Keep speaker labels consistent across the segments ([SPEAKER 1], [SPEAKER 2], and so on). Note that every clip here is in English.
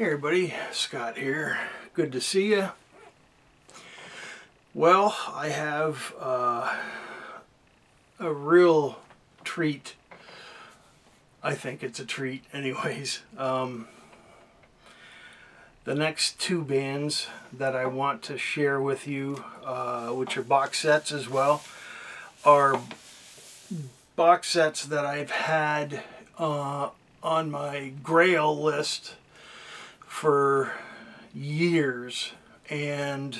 [SPEAKER 1] Hey everybody, Scott here. Good to see you. Well, I have a real treat. I think it's a treat anyways. The next two bands that I want to share with you, which are box sets as well, are box sets that I've had on my Grail list for years, and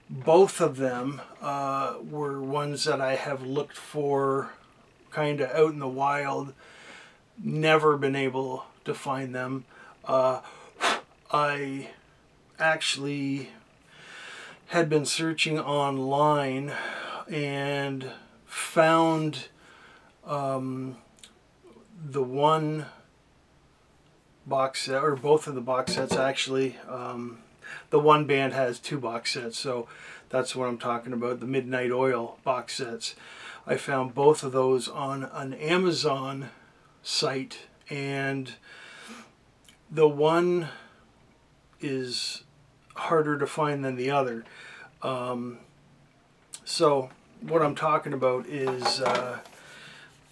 [SPEAKER 1] both of them were ones that I have looked for kind of out in the wild, never been able to find them. I actually had been searching online and found the one box set, or both of the box sets actually. The one band has two box sets, so that's what I'm talking about, the Midnight Oil box sets. I found both of those on an Amazon site, and the one is harder to find than the other. So what I'm talking about is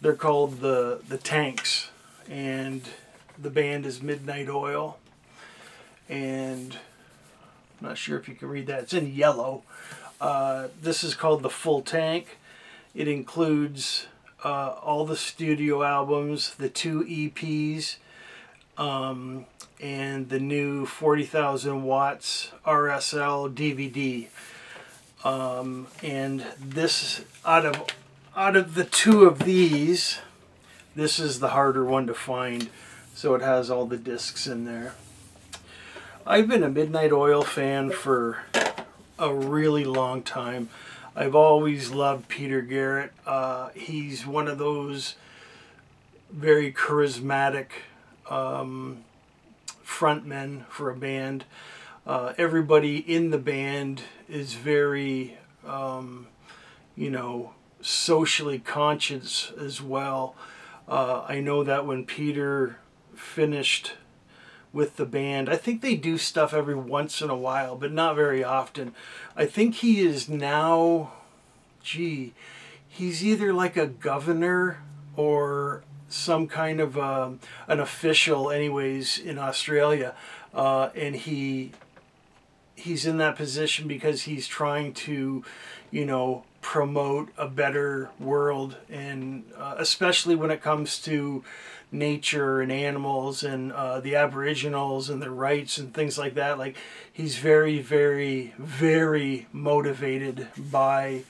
[SPEAKER 1] they're called the Tanks, and the band is Midnight Oil, and I'm not sure if you can read that. It's in yellow. This is called the Full Tank. It includes all the studio albums, the two EPs, and the new 40,000 watts RSL DVD. And this, out of the two of these, this is the harder one to find. So it has all the discs in there. I've been a Midnight Oil fan for a really long time. I've always loved Peter Garrett. He's one of those very charismatic frontmen for a band. Everybody in the band is very, socially conscious as well. I know that when Peter finished with the band, I think they do stuff every once in a while, but not very often. I think he is now, he's either like a governor or some kind of an official anyways in Australia, and he's in that position because he's trying to, promote a better world, and especially when it comes to nature and animals and the Aboriginals and their rights and things like that. Like, he's very, very, very motivated by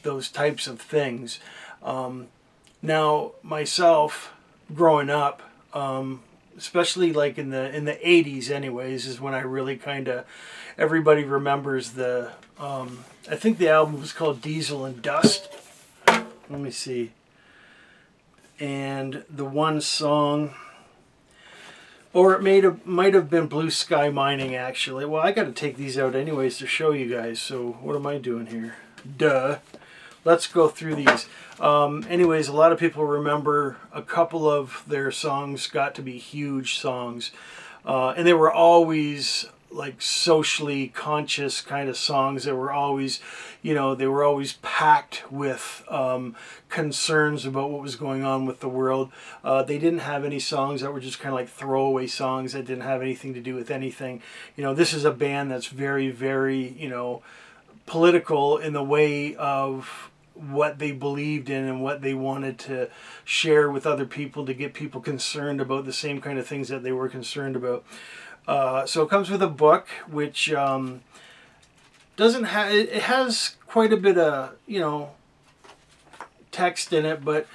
[SPEAKER 1] those types of things. Now, myself, growing up, especially like in the 80s anyways, is when I really kind of, everybody remembers the I think the album was called Diesel and Dust. Let me see. And the one song, or it might have been Blue Sky Mining, actually. Well, I got to take these out anyways to show you guys, so what am I doing here? Duh. Let's go through these. Anyways, a lot of people remember a couple of their songs got to be huge songs. And they were always like socially conscious kind of songs. They were always, they were always packed with concerns about what was going on with the world. They didn't have any songs that were just kind of like throwaway songs that didn't have anything to do with anything. This is a band that's very, very, political in the way of what they believed in and what they wanted to share with other people to get people concerned about the same kind of things that they were concerned about. So it comes with a book, which doesn't have, it has quite a bit of, text in it, but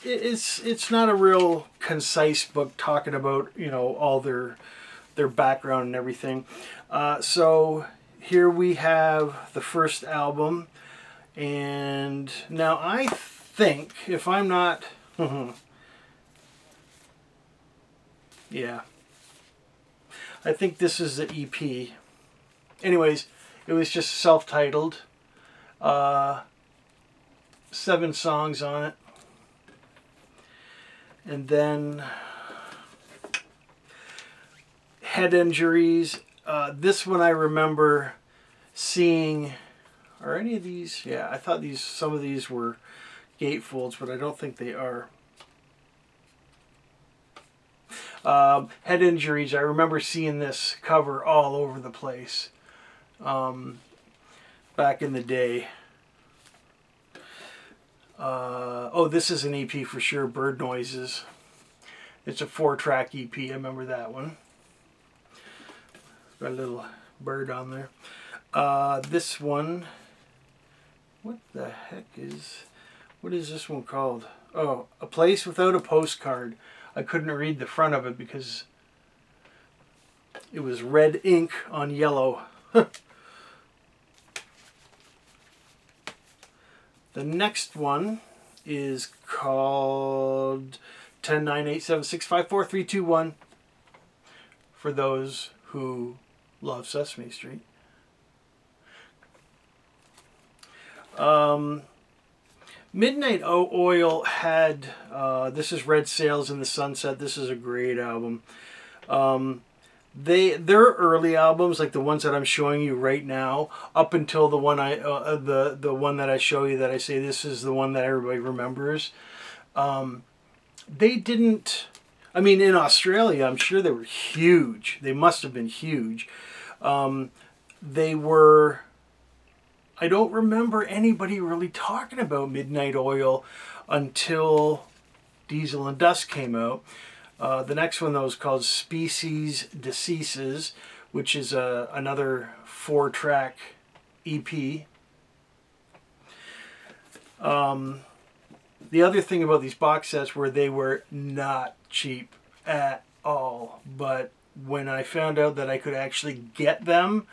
[SPEAKER 1] it's not a real concise book talking about, all their background and everything. So here we have the first album, and now I think, if I'm not, yeah, I think this is the EP. Anyways, it was just self-titled. 7 songs on it. And then Head Injuries. This one I remember seeing. Are any of these? Yeah, I thought some of these were gatefolds, but I don't think they are. Head Injuries. I remember seeing this cover all over the place back in the day. Oh, this is an EP for sure. Bird Noises. It's a 4-track EP. I remember that one. Got a little bird on there. This one. What the heck is... What is this one called? Oh, A Place Without a Postcard. I couldn't read the front of it because it was red ink on yellow. The next one is called 10-9-8-7-6-5-4-3-2-1 for those who love Sesame Street. Midnight Oil had, this is Red Sails in the Sunset. This is a great album. Their early albums, like the ones that I'm showing you right now, up until the one the one that I show you that I say this is the one that everybody remembers. They didn't. I mean, in Australia, I'm sure they were huge. They must have been huge. They were. I don't remember anybody really talking about Midnight Oil until Diesel and Dust came out. The next one, though, is called Species Deceases, which is another 4-track EP. The other thing about these box sets were they were not cheap at all. But when I found out that I could actually get them,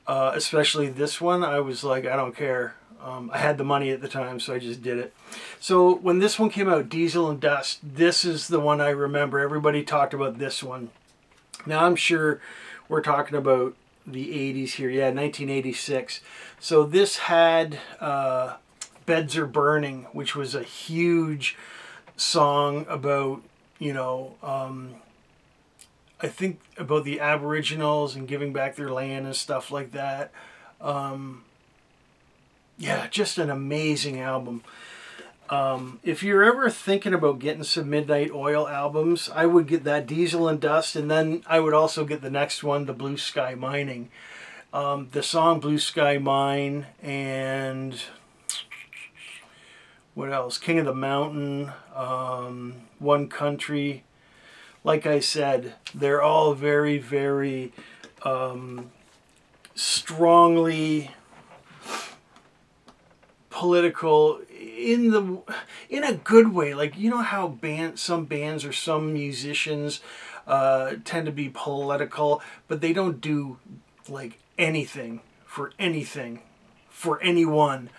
[SPEAKER 1] especially this one, I was like, I don't care. I had the money at the time, so I just did it. So when this one came out, Diesel and Dust, this is the one I remember. Everybody talked about this one. Now I'm sure we're talking about the 80s here. Yeah, 1986. So this had Beds Are Burning, which was a huge song about, you know, I think about the Aboriginals and giving back their land and stuff like that. Yeah, just an amazing album. If you're ever thinking about getting some Midnight Oil albums, I would get that Diesel and Dust, and then I would also get the next one, the Blue Sky Mining. The song Blue Sky Mine and what else? King of the Mountain, One Country. Like I said, they're all very, very strongly political in a good way. Like, you know how some bands or some musicians tend to be political, but they don't do like anything for anyone.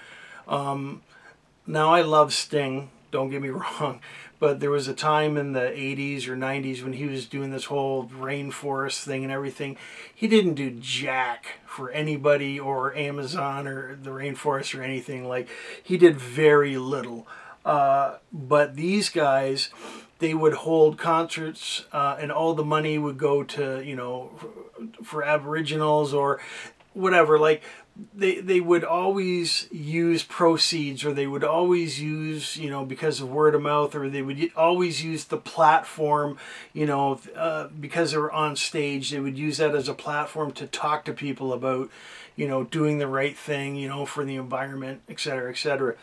[SPEAKER 1] Now I love Sting, don't get me wrong, but there was a time in the 80s or 90s when he was doing this whole rainforest thing and everything. He didn't do jack for anybody or Amazon or the rainforest or anything. Like, he did very little. But these guys, they would hold concerts and all the money would go to, you know, for Aboriginals or whatever. Like, they would always use proceeds, or they would always use, you know, because of word of mouth, or they would always use the platform, you know, because they were on stage, they would use that as a platform to talk to people about, you know, doing the right thing, you know, for the environment, etc., etc.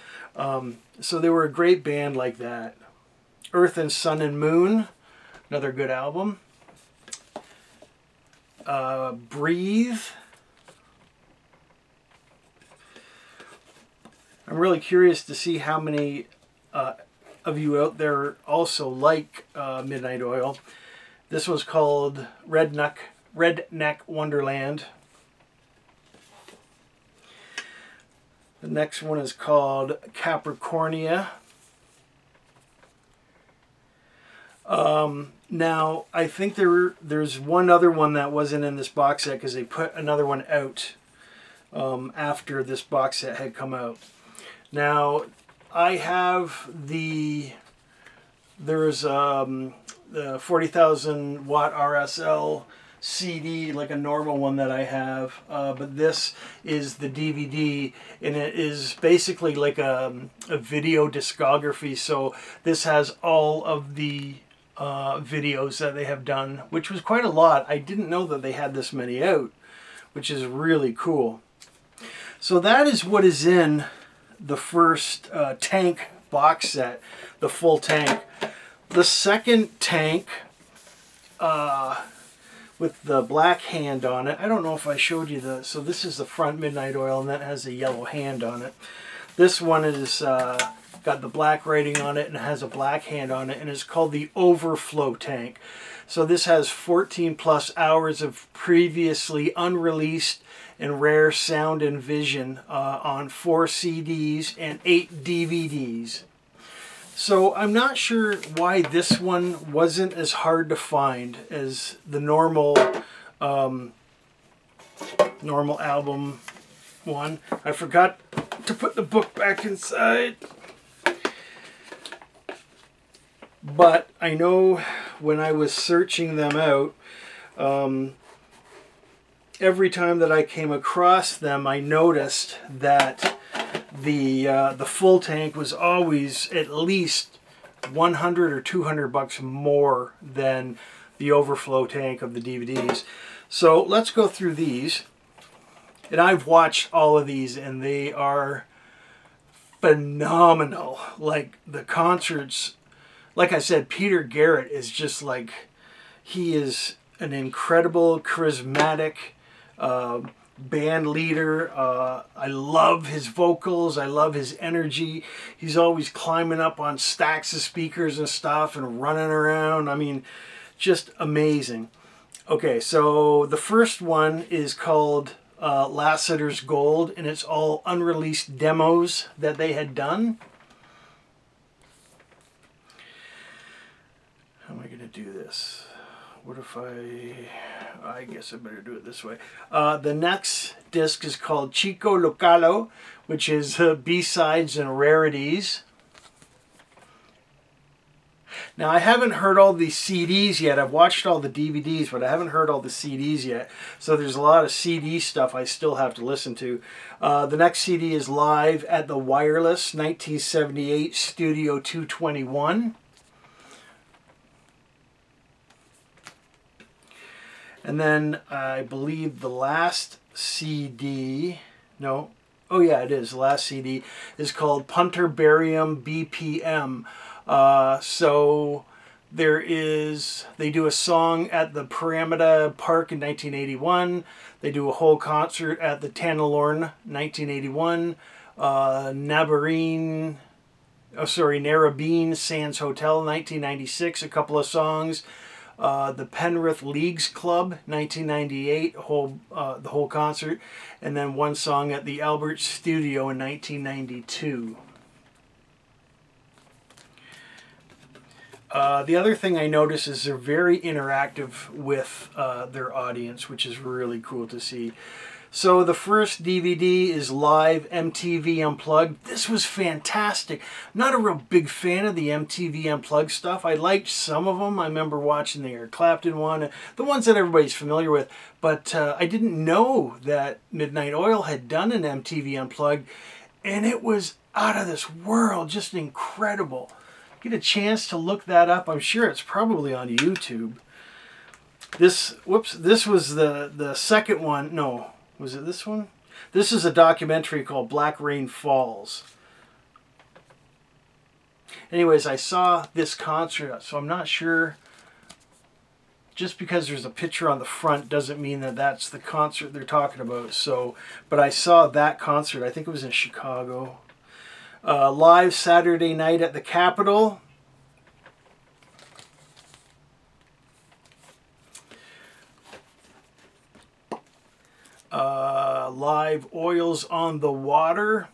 [SPEAKER 1] So they were a great band like that. Earth and Sun and Moon, another good album. Breathe. I'm really curious to see how many of you out there also like Midnight Oil. This one's called Redneck Wonderland. The next one is called Capricornia. Now, I think there's one other one that wasn't in this box set because they put another one out after this box set had come out. Now, I have there's the 40,000 watt RSL CD like a normal one that I have, but this is the DVD, and it is basically like a video discography. So this has all of the videos that they have done, which was quite a lot. I didn't know that they had this many out, which is really cool. So that is what is in the first tank box set, the full tank. The second tank with the black hand on it, I don't know if I showed you so this is the front Midnight Oil, and that has a yellow hand on it. This one is got the black writing on it and has a black hand on it, and it's called the Overflow tank. So this has 14 plus hours of previously unreleased and rare sound and vision on 4 CDs and 8 DVDs. So I'm not sure why this one wasn't as hard to find as the normal normal album one. I forgot to put the book back inside. But I know when I was searching them out, every time that I came across them, I noticed that the full tank was always at least 100 or 200 bucks more than the Overflow tank of the DVDs. So let's go through these. And I've watched all of these, and they are phenomenal. Like the concerts, like I said, Peter Garrett is just like, he is an incredible, charismatic band leader. I love his vocals. I love his energy. He's always climbing up on stacks of speakers and stuff and running around. I mean, just amazing. Okay, so the first one is called Lassiter's Gold, and it's all unreleased demos that they had done. How am I going to do this? What if I guess I better do it this way. The next disc is called Chico Localo, which is B-sides and rarities. Now, I haven't heard all the CDs yet. I've watched all the DVDs, but I haven't heard all the CDs yet. So there's a lot of CD stuff I still have to listen to. The next CD is Live at the Wireless, 1978, Studio 221. And then I believe the last CD, no, oh yeah, it is. The last CD is called Punterbarium BPM. So there is, they do a song at the Paramita Park in 1981. They do a whole concert at the Tanalorn, 1981. Narrabeen Sands Hotel, 1996, a couple of songs. The Penrith Leagues Club, 1998, the whole concert, and then one song at the Albert Studio in 1992. The other thing I notice is they're very interactive with their audience, which is really cool to see. So the first DVD is Live MTV Unplugged. This was fantastic. I'm not a real big fan of the MTV Unplugged stuff. I liked some of them. I remember watching the Eric Clapton one, the ones that everybody's familiar with. But I didn't know that Midnight Oil had done an MTV Unplugged, and it was out of this world, just incredible. Get a chance to look that up. I'm sure it's probably on YouTube. This was the second one. No. Was it this one? This is a documentary called Black Rain Falls. Anyways, I saw this concert, so I'm not sure. Just because there's a picture on the front doesn't mean that that's the concert they're talking about. So, but I saw that concert. I think it was in Chicago. Live Saturday night at the Capitol. Live Oils on the Water.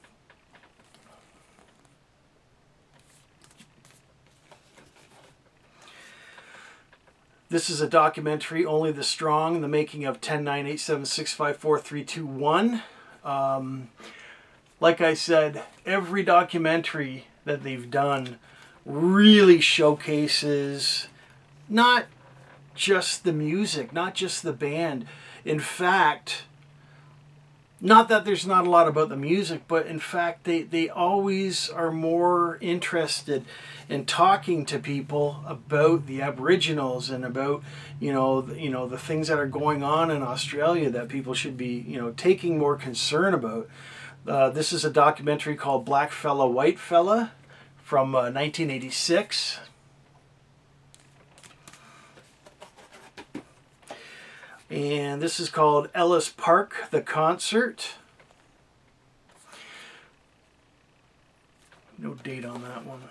[SPEAKER 1] This is a documentary, Only the Strong, the making of 10-9-8-7-6-5-4-3-2-1. Like I said, every documentary that they've done really showcases not just the music, not just the band. In fact, not that there's not a lot about the music, but in fact, they always are more interested in talking to people about the Aboriginals and about, the things that are going on in Australia that people should be, taking more concern about. This is a documentary called Black Fella, White Fella from 1986. And this is called Ellis Park, the Concert. No date on that one.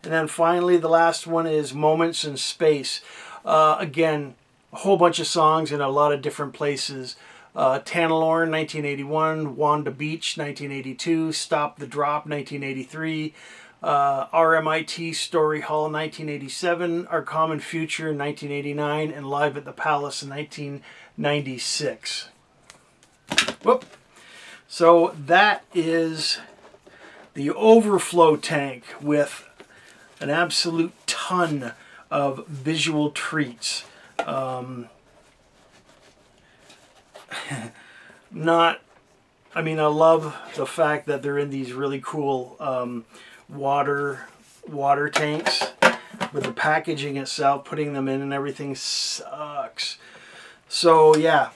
[SPEAKER 1] And then finally, the last one is Moments in Space. Again, a whole bunch of songs in a lot of different places. Tanalorn, 1981. Wanda Beach, 1982. Stop the Drop, 1983. RMIT Story Hall 1987, Our Common Future 1989, and Live at the Palace in 1996. Whoop. So that is the overflow tank with an absolute ton of visual treats. I love the fact that they're in these really cool water tanks, but the packaging itself, putting them in and everything sucks. So yeah,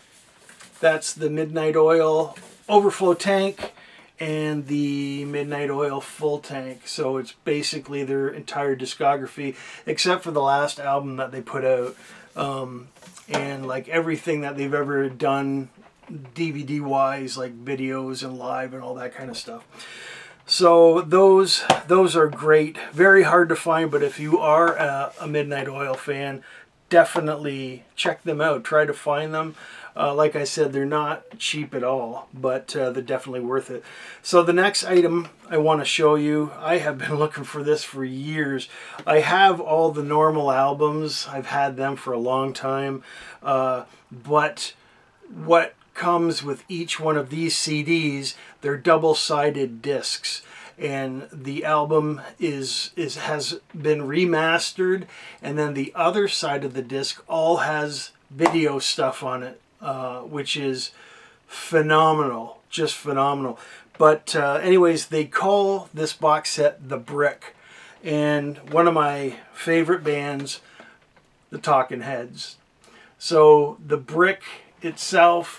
[SPEAKER 1] that's the Midnight Oil overflow tank and the Midnight Oil full tank. So it's basically their entire discography except for the last album that they put out, and like everything that they've ever done DVD wise, like videos and live and all that kind of stuff. So those are great. Very hard to find, but if you are a Midnight Oil fan, definitely check them out. Try to find them. Like I said, they're not cheap at all, but they're definitely worth it. So the next item I want to show you, I have been looking for this for years. I have all the normal albums. I've had them for a long time. But what comes with each one of these CDs, they're double-sided discs, and the album has been remastered, and then the other side of the disc all has video stuff on it, which is phenomenal, just phenomenal. But anyways, they call this box set The Brick, and one of my favorite bands, the Talking Heads. So The Brick itself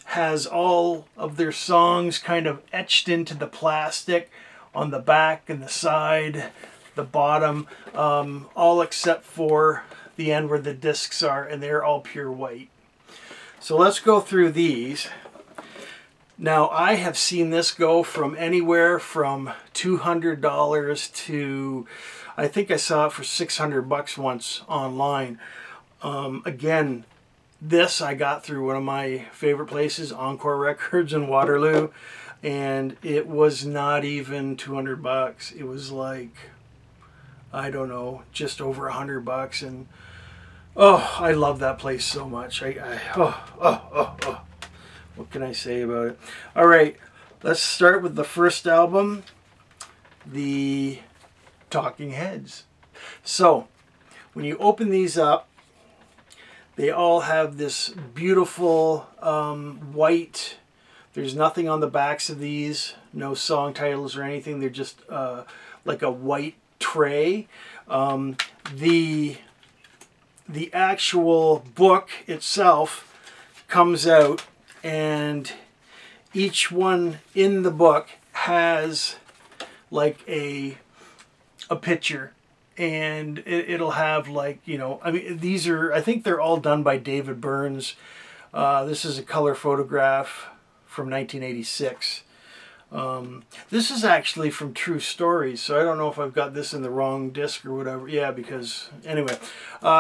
[SPEAKER 1] has all of their songs kind of etched into the plastic on the back and the side, the bottom, all except for the end where the discs are, and they're all pure white. So let's go through these. Now, I have seen this go from anywhere from $200 to, I think I saw it for $600 once online. Again, this I got through one of my favorite places, Encore Records in Waterloo, and it was not even $200. It was like, I don't know, just over $100, and oh, I love that place so much. What can I say about it? All right, let's start with the first album, the Talking Heads. So, when you open these up, they all have this beautiful white. There's nothing on the backs of these, no song titles or anything. They're just like a white tray. The actual book itself comes out, and each one in the book has like a picture. And it'll have, like, these are, I think they're all done by David Burns. This is a color photograph from 1986. This is actually from True Stories, so I don't know if I've got this in the wrong disc or whatever. Yeah, because, anyway.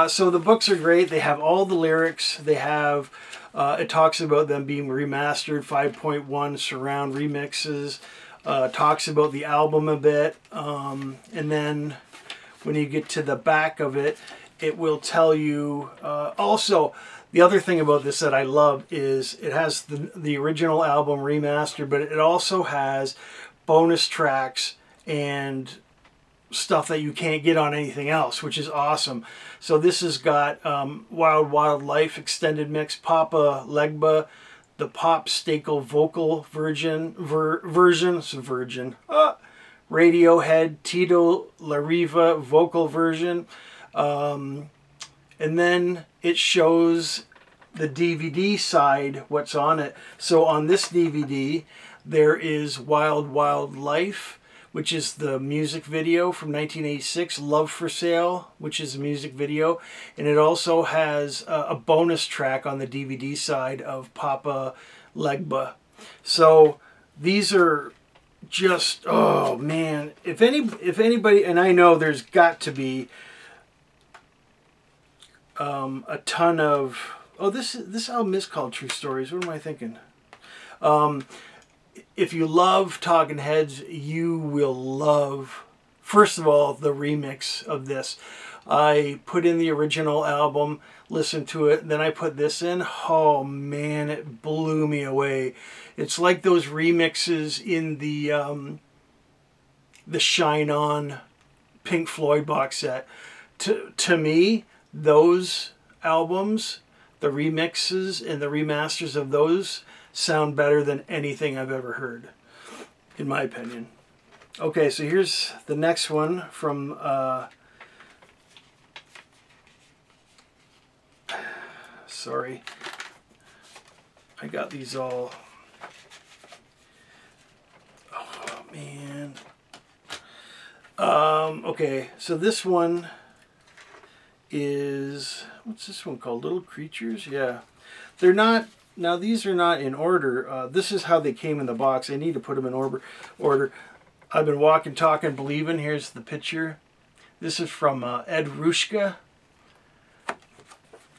[SPEAKER 1] So the books are great. They have all the lyrics. They have, it talks about them being remastered, 5.1 surround remixes. Talks about the album a bit. And then when you get to the back of it, it will tell you. Also, the other thing about this that I love is it has the original album remastered, but it also has bonus tracks and stuff that you can't get on anything else, which is awesome. So this has got Wild Wild Life extended mix, Papa Legba, the Pop Stakel vocal Radiohead, Tito Larriva vocal version, and then it shows the DVD side, what's on it. So on this DVD, there is Wild Wild Life, which is the music video from 1986, Love for Sale, which is a music video. And it also has a bonus track on the DVD side of Papa Legba. So these are just, oh man, if anybody, and I know there's got to be a ton of, oh, this album is called True Stories. What am I thinking? If you love Talking Heads, you will love, first of all, the remix of this. I put in the original album, listened to it, then I put this in. Oh man, it blew me away. It's like those remixes in the Shine On Pink Floyd box set. To me, those albums, the remixes and the remasters of those sound better than anything I've ever heard, in my opinion. Okay, so here's the next one from sorry, I got these all, oh man. Okay, so this one is, what's this one called? Little Creatures? Yeah. They're not, now these are not in order. This is how they came in the box. I need to put them in order. I've been walking, talking, believing. Here's the picture. This is from Ed Rushka.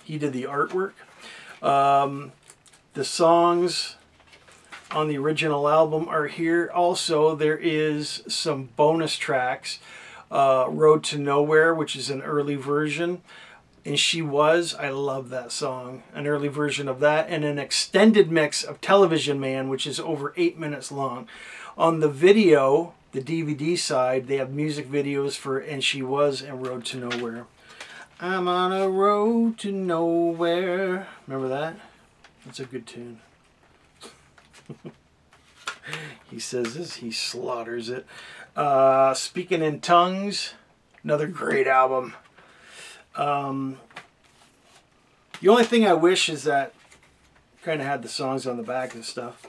[SPEAKER 1] He did the artwork. The songs on the original album are here. Also, there is some bonus tracks. Road to Nowhere, which is an early version. And She Was, I love that song. An early version of that. And an extended mix of Television Man, which is over 8 minutes long. On the video, the DVD side, they have music videos for And She Was and Road to Nowhere. I'm on a road to nowhere. Remember that? That's a good tune. He says this, he slaughters it. Speaking in Tongues, another great album. The only thing I wish is that kind of had the songs on the back and stuff.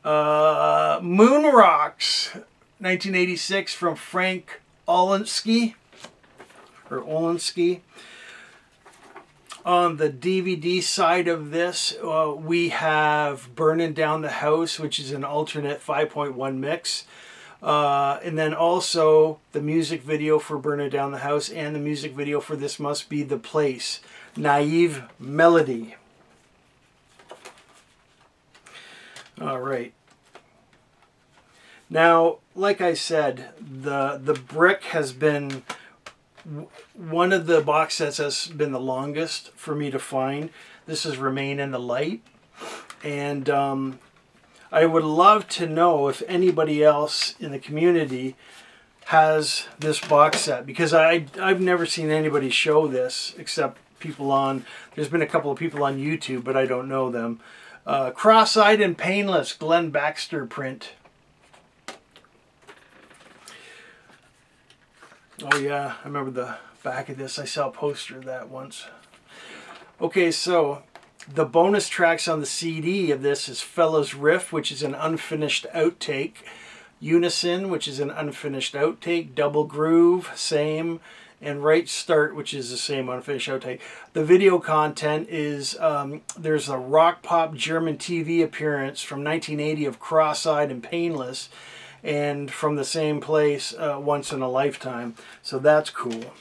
[SPEAKER 1] Moon Rocks, 1986, from Frank Olinsky. On the DVD side of this, we have Burning Down the House, which is an alternate 5.1 mix. And then also the music video for Burning Down the House and the music video for This Must Be the Place. Naive Melody. All right. Now, like I said, the brick has been one of the box sets has been the longest for me to find. This is Remain in the Light. And I would love to know if anybody else in the community has this box set, because I've never seen anybody show this except people on, there's been a couple of people on YouTube, but I don't know them. Cross-Eyed and Painless, Glenn Baxter print. Oh yeah, I remember the back of this. I saw a poster of that once. Okay, so the bonus tracks on the CD of this is Fella's Riff, which is an unfinished outtake. Unison, which is an unfinished outtake. Double Groove, same. And Right Start, which is the same unfinished outtake. The video content is, there's a rock pop German TV appearance from 1980 of Cross-Eyed and Painless. And from the same place, Once in a Lifetime. So that's cool.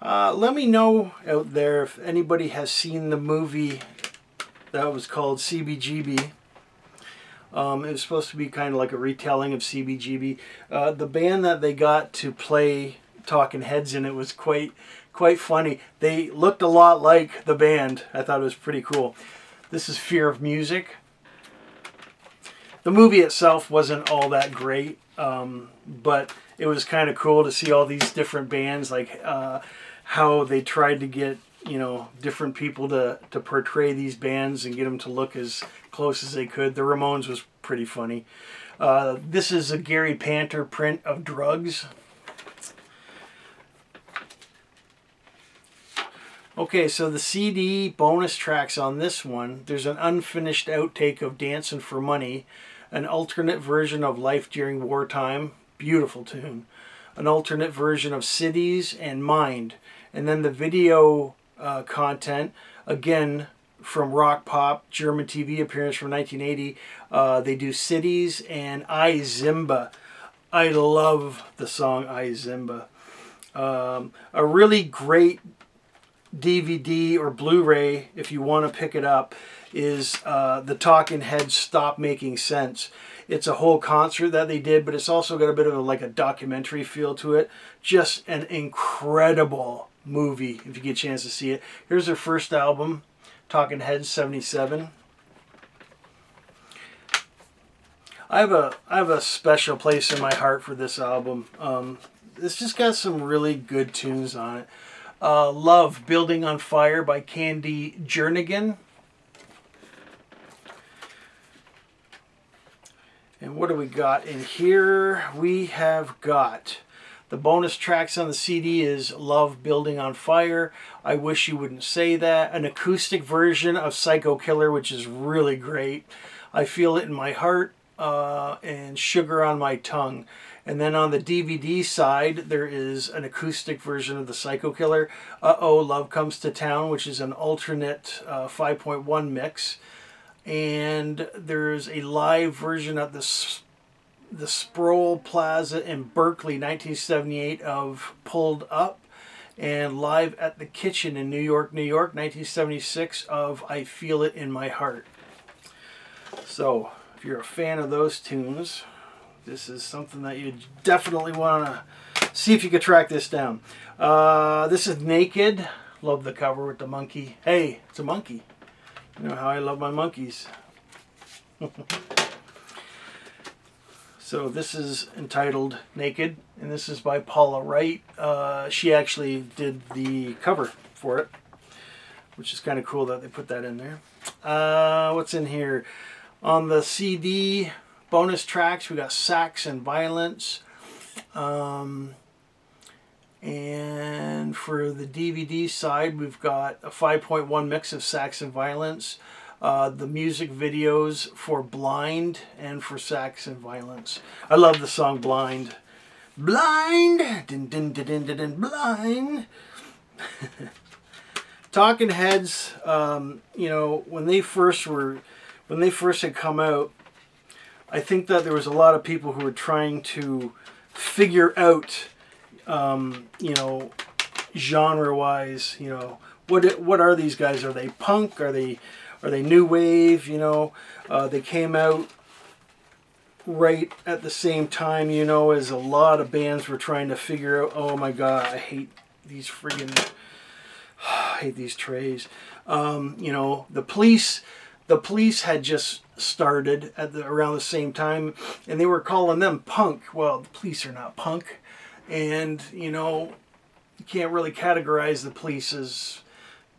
[SPEAKER 1] Let me know out there if anybody has seen the movie that was called CBGB. It was supposed to be kind of like a retelling of CBGB. The band that they got to play Talking Heads in it was quite funny. They looked a lot like the band. I thought it was pretty cool. This is Fear of Music. The movie itself wasn't all that great, but it was kind of cool to see all these different bands, like how they tried to get, you know, different people to portray these bands and get them to look as close as they could. The Ramones was pretty funny. This is a Gary Panter print of Drugs. Okay, so the CD bonus tracks on this one, there's an unfinished outtake of Dancing for Money, an alternate version of Life During Wartime, beautiful tune, an alternate version of Cities and Mind, and then the video content, again from Rock Pop, German TV appearance from 1980, they do Cities and I Zimba. I love the song I Zimba. A really great DVD or Blu-ray, if you want to pick it up, is the Talking Heads Stop Making Sense. It's a whole concert that they did, but it's also got a bit of like a documentary feel to it. Just an incredible movie if you get a chance to see it. Here's their first album, Talking Heads '77. I have a special place in my heart for this album. It's just got some really good tunes on it. Love, Building on Fire by Candy Jernigan. And what do we got in here? We have got the bonus tracks on the CD is Love, Building on Fire, I Wish You Wouldn't Say That, an acoustic version of Psycho Killer, which is really great, I Feel It in My Heart, and Sugar on My Tongue. And then on the DVD side, there is an acoustic version of the Psycho Killer, Uh-Oh, Love Comes to Town, which is an alternate 5.1 mix. And there's a live version at the Sproul Plaza in Berkeley, 1978, of Pulled Up. And live at the Kitchen in New York, New York, 1976, of I Feel It in My Heart. So, if you're a fan of those tunes, this is something that you definitely want to see if you could track this down. This is Naked. Love the cover with the monkey. Hey, it's a monkey. You know how I love my monkeys. So this is entitled Naked, and this is by Paula Wright. She actually did the cover for it, which is kind of cool that they put that in there. What's in here? On the CD bonus tracks, we got Sax and Violence. And for the DVD side, we've got a 5.1 mix of Sax and Violence. The music videos for Blind and for Sax and Violence. I love the song Blind. Blind! Din, din, din, din, din, din, blind! Talking Heads, you know, when they first had come out, I think that there was a lot of people who were trying to figure out, you know, genre-wise, you know, what are these guys? Are they punk? Are they new wave? You know, they came out right at the same time, you know, as a lot of bands were trying to figure out. Oh my God, I hate these friggin', I hate these trays. You know, the Police had just started at around the same time, and they were calling them punk. Well, the Police are not punk, and you know, you can't really categorize the Police as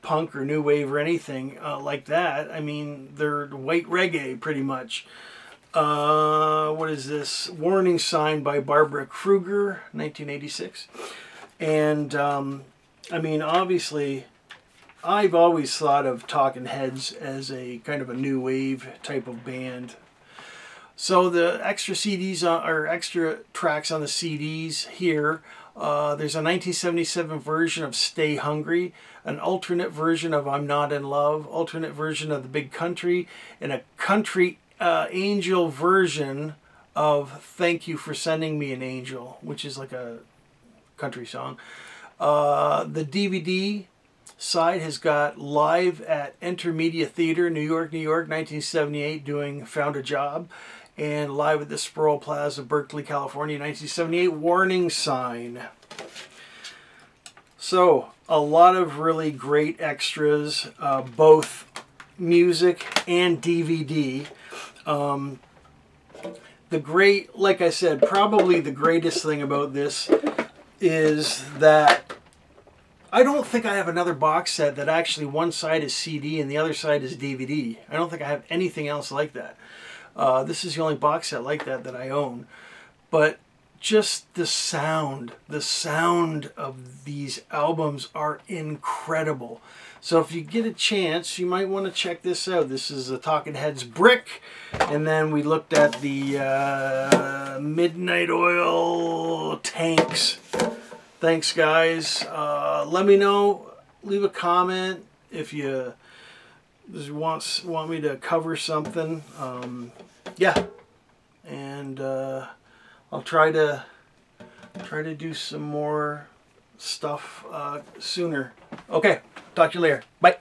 [SPEAKER 1] punk or new wave or anything like that. I mean, they're white reggae pretty much. What is this? Warning Sign by Barbara Kruger, 1986. And I mean, obviously, I've always thought of Talking Heads as a kind of a new wave type of band. So the extra CDs or extra tracks on the CDs here. There's a 1977 version of Stay Hungry, an alternate version of I'm Not in Love, alternate version of The Big Country, and a country angel version of Thank You for Sending Me an Angel, which is like a country song. The DVD side has got live at Intermedia Theater, New York, New York, 1978, doing Found a Job, and live at the Sproul Plaza, Berkeley, California, 1978, Warning Sign. So, a lot of really great extras, both music, and DVD. Like I said, probably the greatest thing about this is that I don't think I have another box set that actually one side is CD and the other side is DVD. I don't think I have anything else like that. This is the only box set like that I own. But just the sound of these albums are incredible. So if you get a chance, you might want to check this out. This is the Talking Heads Brick, and then we looked at the Midnight Oil Tanks. Thanks, guys. Let me know. Leave a comment if you want me to cover something. Yeah, and I'll try to do some more stuff sooner. Okay, talk to you later. Bye.